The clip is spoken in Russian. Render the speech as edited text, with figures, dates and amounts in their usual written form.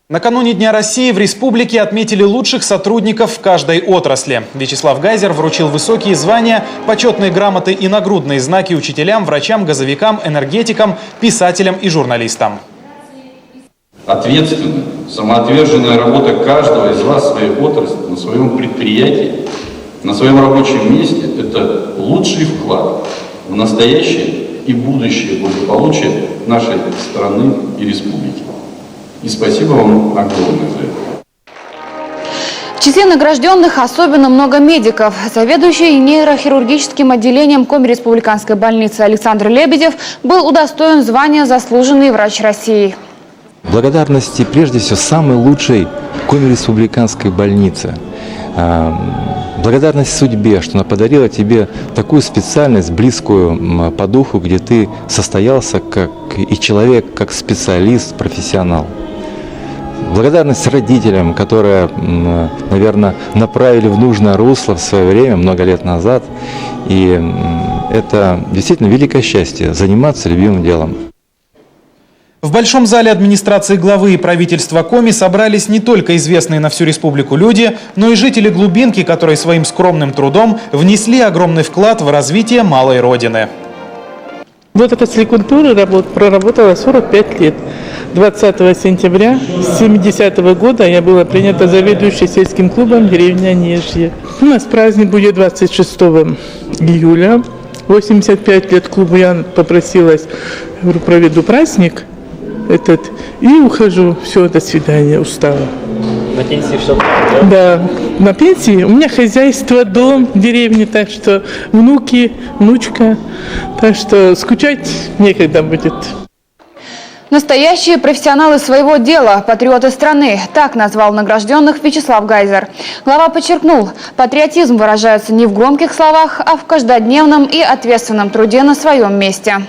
Накануне Дня России в республике отметили лучших сотрудников в каждой отрасли. Вячеслав Гайзер вручил высокие звания, почетные грамоты и нагрудные знаки учителям, врачам, газовикам, энергетикам, писателям и журналистам. Ответственная, самоотверженная работа каждого из вас в своей отрасли, на своем предприятии, на своем рабочем месте – это лучший вклад в настоящее и будущее благополучие нашей страны и республики. И спасибо вам огромное за это. В числе награжденных особенно много медиков. Заведующий нейрохирургическим отделением Коми республиканской больницы Александр Лебедев был удостоен звания «Заслуженный врач России». Благодарности прежде всего самой лучшей Коми республиканской больнице. Благодарность судьбе, что она подарила тебе такую специальность, близкую по духу, где ты состоялся как и человек, как специалист, профессионал. Благодарность родителям, которые, наверное, направили в нужное русло в свое время, много лет назад. И это действительно великое счастье – заниматься любимым делом. В Большом зале администрации главы и правительства Коми собрались не только известные на всю республику люди, но и жители глубинки, которые своим скромным трудом внесли огромный вклад в развитие малой родины. Вот отрасль культуры проработала 45 лет. 20 сентября 1970 года я была принята заведующей сельским клубом деревни Онежье. У нас праздник будет 26 июля. 85 лет клубу, я попросилась, говорю, проведу праздник этот и ухожу. Все, до свидания, устала. На пенсии что? Да, на пенсии. У меня хозяйство, дом, деревня, так что внуки, внучка. Так что скучать некогда будет. Настоящие профессионалы своего дела, патриоты страны. Так назвал награжденных Вячеслав Гайзер. Глава подчеркнул, патриотизм выражается не в громких словах, а в каждодневном и ответственном труде на своем месте.